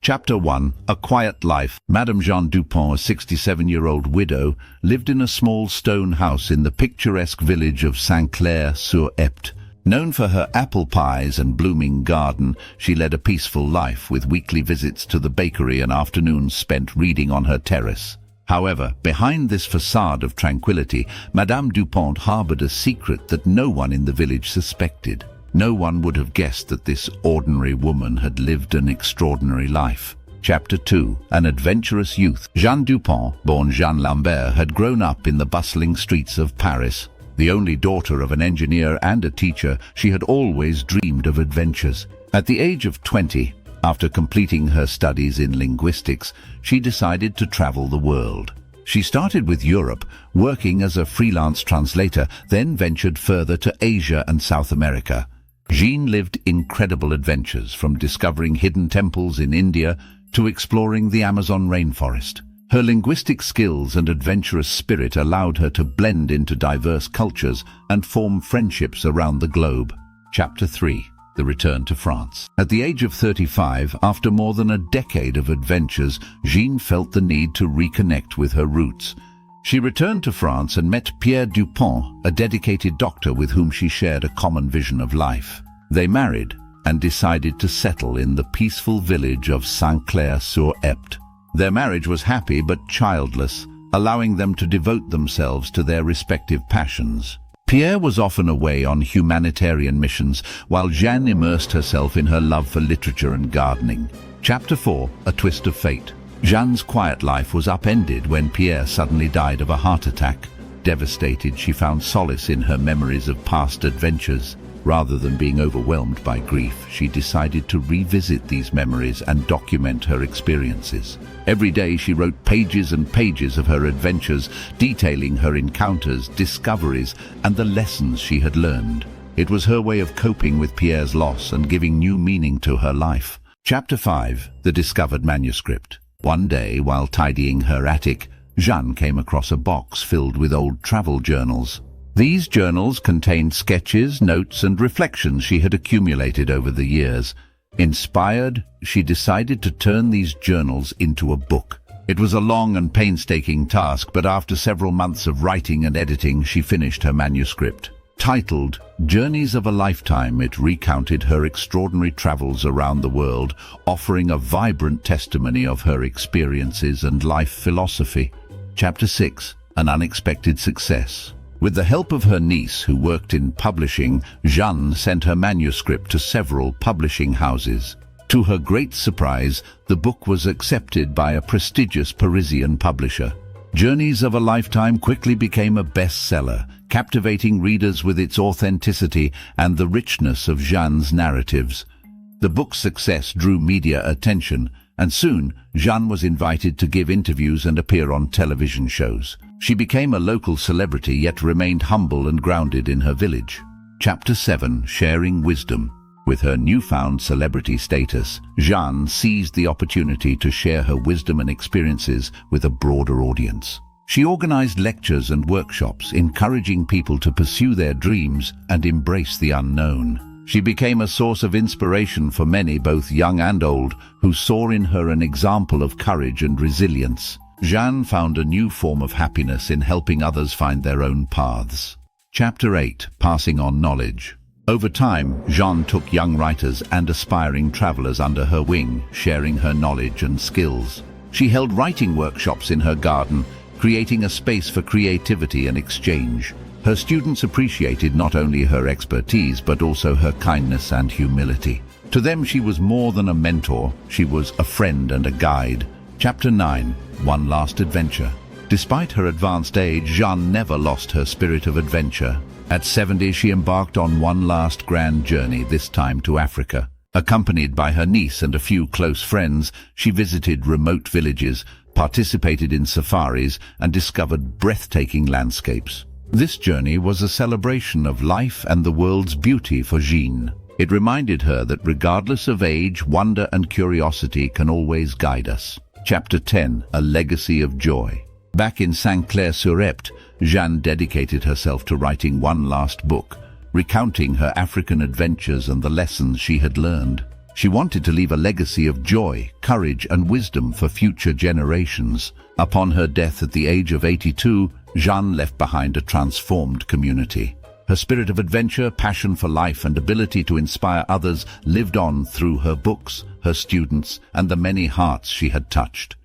Chapter 1. A Quiet Life. Madame Jeanne Dupont, a 67-year-old widow, lived in a small stone house in the picturesque village of Saint-Clair-sur-Epte. Known for her apple pies and blooming garden, she led a peaceful life with weekly visits to the bakery and afternoons spent reading on her terrace. However, behind this facade of tranquility, Madame Dupont harbored a secret that no one in the village suspected. No one would have guessed that this ordinary woman had lived an extraordinary life. Chapter 2. An adventurous youth. Jeanne Dupont, born Jeanne Lambert, had grown up in the bustling streets of Paris. The only daughter of an engineer and a teacher, she had always dreamed of adventures. At the age of 20, after completing her studies in linguistics, she decided to travel the world. She started with Europe, working as a freelance translator, then ventured further to Asia and South America. Jeanne lived incredible adventures, from discovering hidden temples in India to exploring the Amazon rainforest. Her linguistic skills and adventurous spirit allowed her to blend into diverse cultures and form friendships around the globe. Chapter 3. The return to France. At the age of 35, after more than a decade of adventures, Jeanne felt the need to reconnect with her roots. She returned to France and met Pierre Dupont, a dedicated doctor with whom she shared a common vision of life. They married and decided to settle in the peaceful village of Saint-Clair-sur-Epte. Their marriage was happy but childless, allowing them to devote themselves to their respective passions. Pierre was often away on humanitarian missions, while Jeanne immersed herself in her love for literature and gardening. Chapter 4. A Twist of Fate. Jeanne's quiet life was upended when Pierre suddenly died of a heart attack. Devastated, she found solace in her memories of past adventures. Rather than being overwhelmed by grief, she decided to revisit these memories and document her experiences. Every day she wrote pages and pages of her adventures, detailing her encounters, discoveries, and the lessons she had learned. It was her way of coping with Pierre's loss and giving new meaning to her life. Chapter 5. The Discovered Manuscript. One day, while tidying her attic, Jeanne came across a box filled with old travel journals. These journals contained sketches, notes, and reflections she had accumulated over the years. Inspired, she decided to turn these journals into a book. It was a long and painstaking task, but after several months of writing and editing, she finished her manuscript. Titled Journeys of a Lifetime, it recounted her extraordinary travels around the world, offering a vibrant testimony of her experiences and life philosophy. Chapter 6. An Unexpected Success. With the help of her niece, who worked in publishing, Jeanne sent her manuscript to several publishing houses. To her great surprise, the book was accepted by a prestigious Parisian publisher. Journeys of a Lifetime quickly became a bestseller, captivating readers with its authenticity and the richness of Jeanne's narratives. The book's success drew media attention, and soon Jeanne was invited to give interviews and appear on television shows. She became a local celebrity, yet remained humble and grounded in her village. Chapter 7. Sharing Wisdom. With her newfound celebrity status, Jeanne seized the opportunity to share her wisdom and experiences with a broader audience. She organized lectures and workshops, encouraging people to pursue their dreams and embrace the unknown. She became a source of inspiration for many, both young and old, who saw in her an example of courage and resilience. Jeanne found a new form of happiness in helping others find their own paths. Chapter 8. Passing on Knowledge. Over time, Jeanne took young writers and aspiring travelers under her wing, sharing her knowledge and skills. She held writing workshops in her garden, creating a space for creativity and exchange. Her students appreciated not only her expertise, but also her kindness and humility. To them, she was more than a mentor. She was a friend and a guide. Chapter 9. One Last Adventure. Despite her advanced age, Jeanne never lost her spirit of adventure. At 70, she embarked on one last grand journey, this time to Africa. Accompanied by her niece and a few close friends, she visited remote villages, participated in safaris, and discovered breathtaking landscapes. This journey was a celebration of life and the world's beauty for Jeanne. It reminded her that regardless of age, wonder and curiosity can always guide us. Chapter 10. A Legacy of Joy. Back in Saint-Clair-sur-Epte, Jeanne dedicated herself to writing one last book, recounting her African adventures and the lessons she had learned. She wanted to leave a legacy of joy, courage and wisdom for future generations. Upon her death at the age of 82, Jeanne left behind a transformed community. Her spirit of adventure, passion for life and ability to inspire others lived on through her books, her students and the many hearts she had touched.